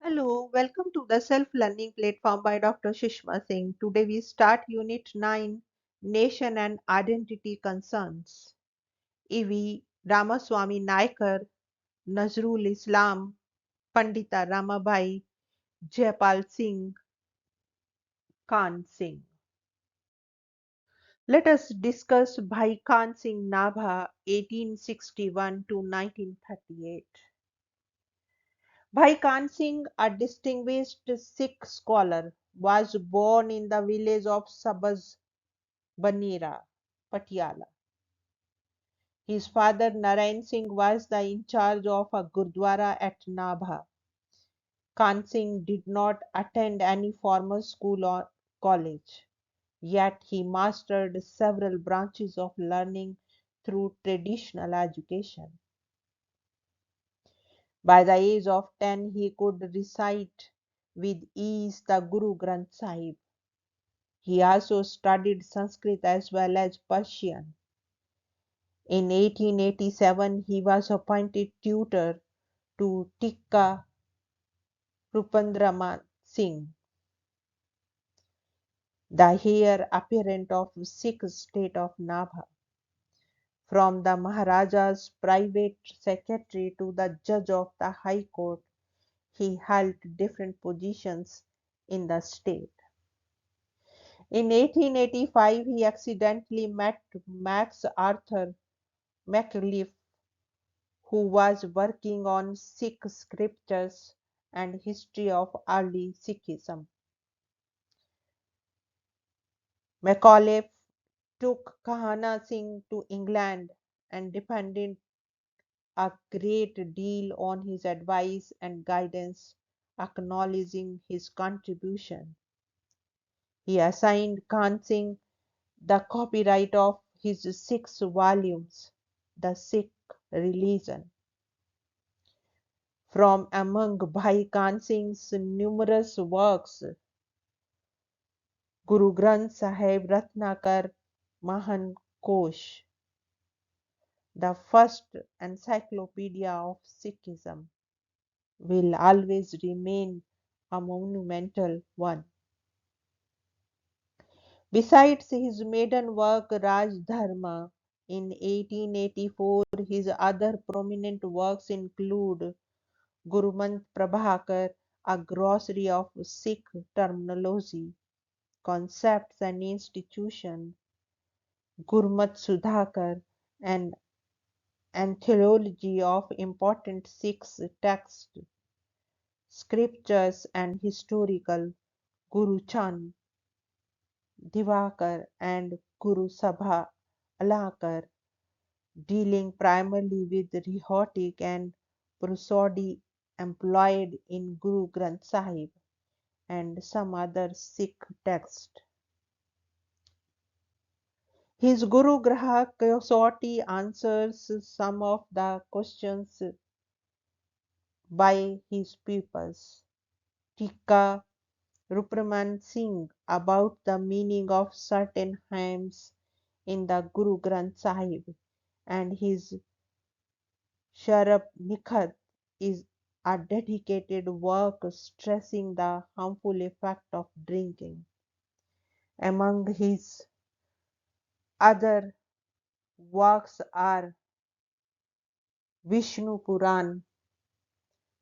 Hello, welcome to the self-learning platform by Dr. Sushma Singh. Today we start Unit 9, Nation and Identity Concerns. EV Ramaswamy Naicker, Nazrul Islam, Pandita Ramabai, Jaipal Singh, Khan Singh. Let us discuss Bhai Khan Singh Nabha 1861 to 1938. Bhai Khan Singh, a distinguished Sikh scholar, was born in the village of Sabaz Banira, Patiala. His father Narayan Singh was the in charge of a gurdwara at Nabha. Khan Singh did not attend any formal school or college, yet he mastered several branches of learning through traditional education. By the age of 10, he could recite with ease the Guru Granth Sahib. He also studied Sanskrit as well as Persian. In 1887, he was appointed tutor to Tikka Rupandraman Singh, the heir apparent of Sikh state of Nabha. From the Maharaja's private secretary to the judge of the High Court, he held different positions in the state. In 1885, he accidentally met Max Arthur MacLeish, who was working on Sikh scriptures and history of early Sikhism. MacAuliffe took Kahana Singh to England and depended a great deal on his advice and guidance, acknowledging his contribution. He assigned Khan Singh the copyright of his 6 volumes, The Sikh Religion. From among Bhai Khan Singh's numerous works, Guru Granth Sahib Ratnakar Mahan Kosh, the first encyclopedia of Sikhism, will always remain a monumental one. Besides his maiden work Raj Dharma in 1884, his other prominent works include Gurumant Prabhakar, a glossary of Sikh terminology, concepts and institutions, Gurmat Sudhakar, an anthology of important Sikh texts, scriptures and historical, Guru Chand, Divakar and Guru Sabha Alakar, dealing primarily with rhetoric and prosody employed in Guru Granth Sahib and some other Sikh texts. His Guru Graha Kasauti answers some of the questions by his pupils. Tikka Rupraman Singh about the meaning of certain hymns in the Guru Granth Sahib, and his Sharab Nikhat is a dedicated work stressing the harmful effect of drinking. Among his other works are Vishnu Puran,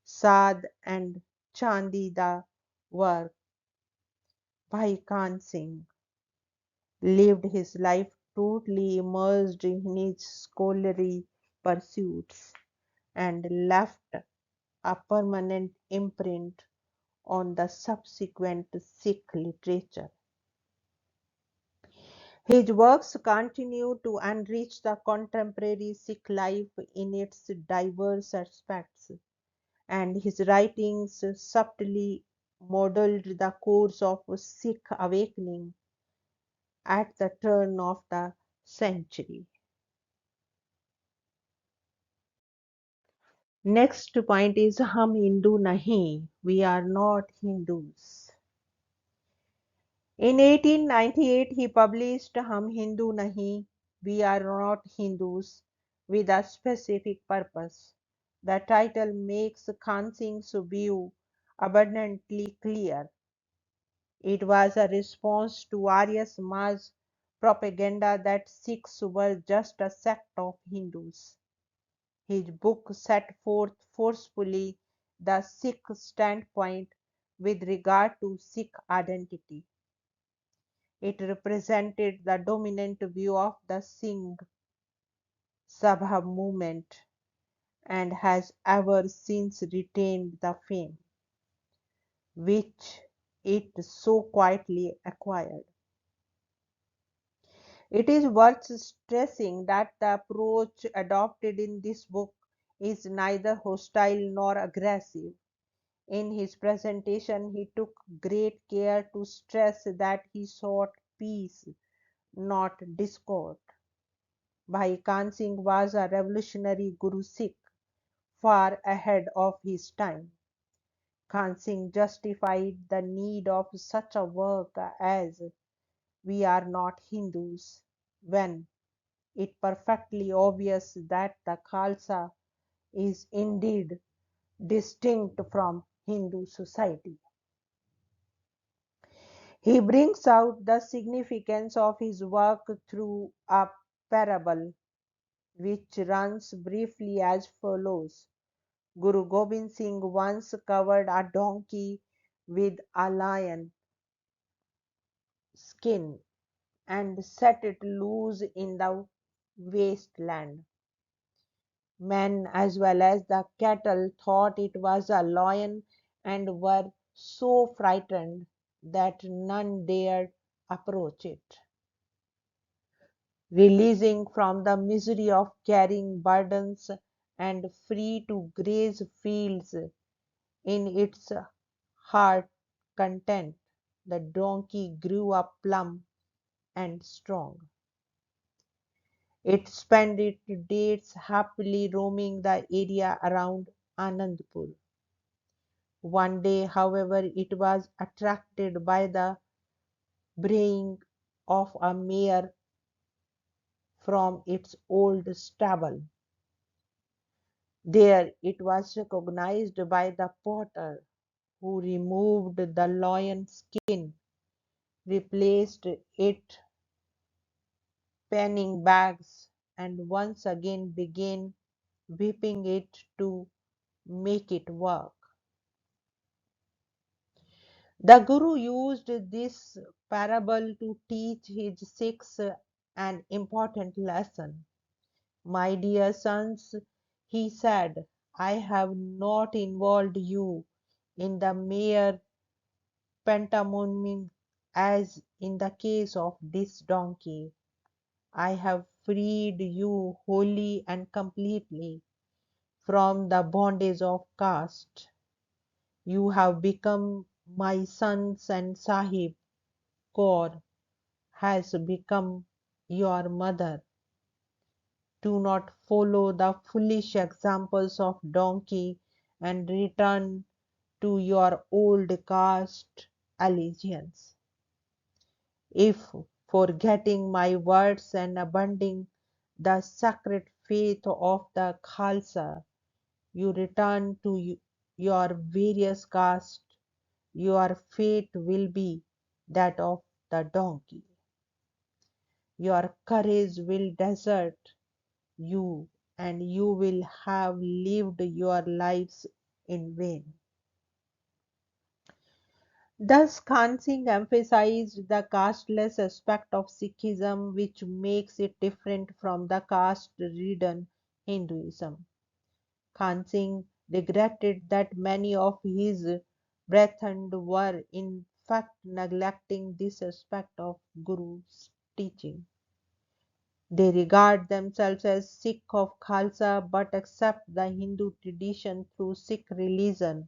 Sad and Chandi the work. Bhai Khan Singh lived his life totally immersed in his scholarly pursuits and left a permanent imprint on the subsequent Sikh literature. His works continue to enrich the contemporary Sikh life in its diverse aspects, and his writings subtly modeled the course of Sikh awakening at the turn of the century. Next point is Hum Hindu Nahi, we are not Hindus. In 1898, he published Hum Hindu Nahi, we are not Hindus, with a specific purpose. The title makes Khan Singh's view abundantly clear. It was a response to Arya's mass propaganda that Sikhs were just a sect of Hindus. His book set forth forcefully the Sikh standpoint with regard to Sikh identity. It represented the dominant view of the Singh Sabha movement and has ever since retained the fame which it so quietly acquired. It is worth stressing that the approach adopted in this book is neither hostile nor aggressive. In his presentation, he took great care to stress that he sought peace, not discord. Bhai Kan Singh was a revolutionary Guru Sikh, far ahead of his time. Khan Singh justified the need of such a work as "We are not Hindus" when it perfectly obvious that the Khalsa is indeed distinct from Hindu society. He brings out the significance of his work through a parable which runs briefly as follows. Guru Gobind Singh once covered a donkey with a lion skin and set it loose in the wasteland. Men as well as the cattle thought it was a lion and were so frightened that none dared approach it. Releasing from the misery of carrying burdens and free to graze fields in its heart content, the donkey grew up plump and strong. It spent its days happily roaming the area around Anandpur. One day, however, it was attracted by the braying of a mare from its old stable. There it was recognized by the potter, who removed the lion skin, replaced it penning bags, and once again began whipping it to make it work. The Guru used this parable to teach his Sikhs an important lesson. My dear sons, he said, I have not involved you in the mere pantomime as in the case of this donkey. I have freed you wholly and completely from the bondage of caste. You have become my sons, and Sahib Kaur has become your mother. Do not follow the foolish examples of donkey and return to your old caste allegiance. If, forgetting my words and abandoning the sacred faith of the Khalsa, you return to your various castes, your fate will be that of the donkey. Your courage will desert you, and you will have lived your lives in vain. Thus, Khan Singh emphasized the casteless aspect of Sikhism, which makes it different from the caste-ridden Hinduism. Khan Singh regretted that many of his brethren were in fact neglecting this aspect of Guru's teaching. They regard themselves as Sikh of Khalsa but accept the Hindu tradition through Sikh religion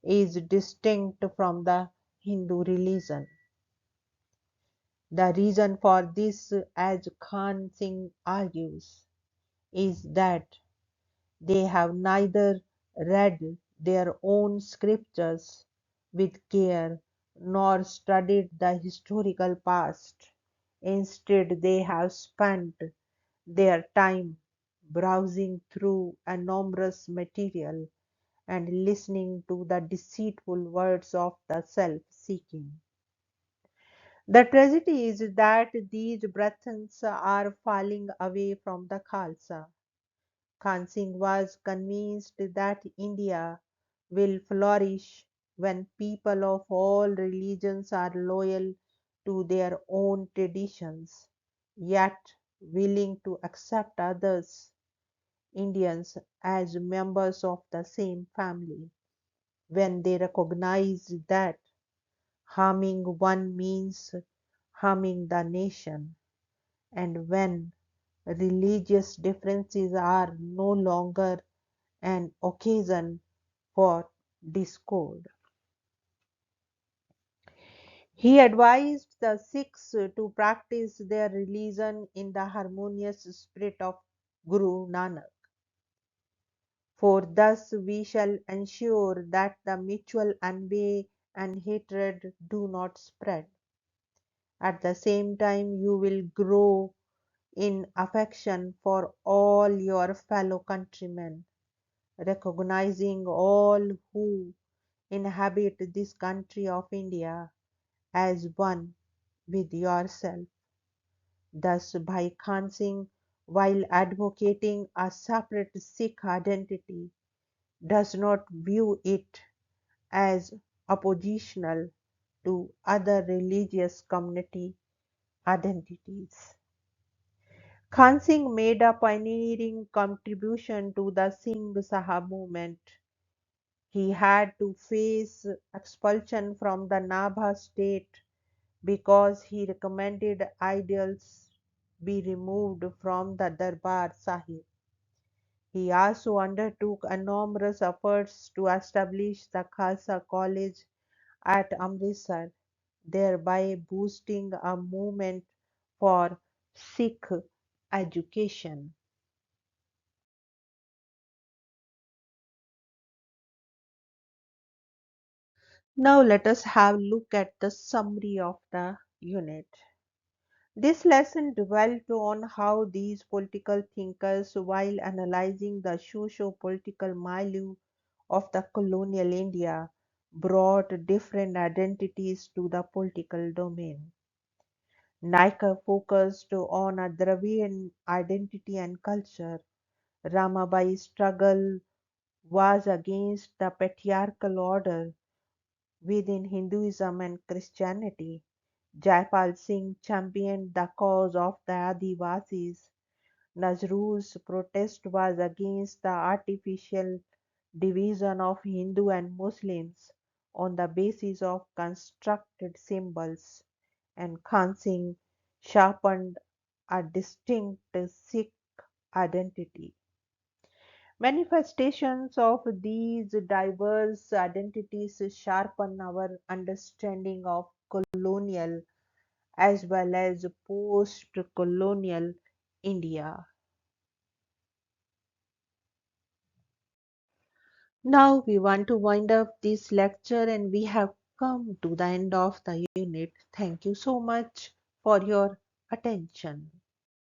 is distinct from the Hindu religion. The reason for this, as Khan Singh argues, is that they have neither read their own scriptures with care nor studied the historical past. Instead, they have spent their time browsing through enormous material and listening to the deceitful words of the self seeking. The tragedy is that these Brethans are falling away from the Khalsa. Khan Singh was convinced that India will flourish when people of all religions are loyal to their own traditions, yet willing to accept others, Indians, as members of the same family. When they recognize that harming one means harming the nation, and when religious differences are no longer an occasion for discord. He advised the Sikhs to practice their religion in the harmonious spirit of Guru Nanak, for thus we shall ensure that the mutual envy and hatred do not spread. At the same time, you will grow in affection for all your fellow countrymen, recognizing all who inhabit this country of India as one with yourself. Thus, Bhai Khan Singh, while advocating a separate Sikh identity, does not view it as oppositional to other religious community identities. Khan Singh made a pioneering contribution to the Singh Sahab movement. He had to face expulsion from the Nabha state because he recommended idols be removed from the Darbar Sahib. He also undertook enormous efforts to establish the Khalsa College at Amritsar, thereby boosting a movement for Sikh education. Now let us have a look at the summary of the unit. This lesson dwelt on how these political thinkers, while analyzing the socio-political milieu of the colonial India, brought different identities to the political domain. Naicker focused on a Dravidian identity and culture. Ramabai's struggle was against the patriarchal order within Hinduism and Christianity. Jaipal Singh championed the cause of the Adivasis. Nazrul's protest was against the artificial division of Hindu and Muslims on the basis of constructed symbols, and Khan Singh sharpened a distinct Sikh identity. Manifestations of these diverse identities sharpen our understanding of colonial as well as post colonial India. Now we want to wind up this lecture and we have come to the end of the unit. Thank you so much for your attention.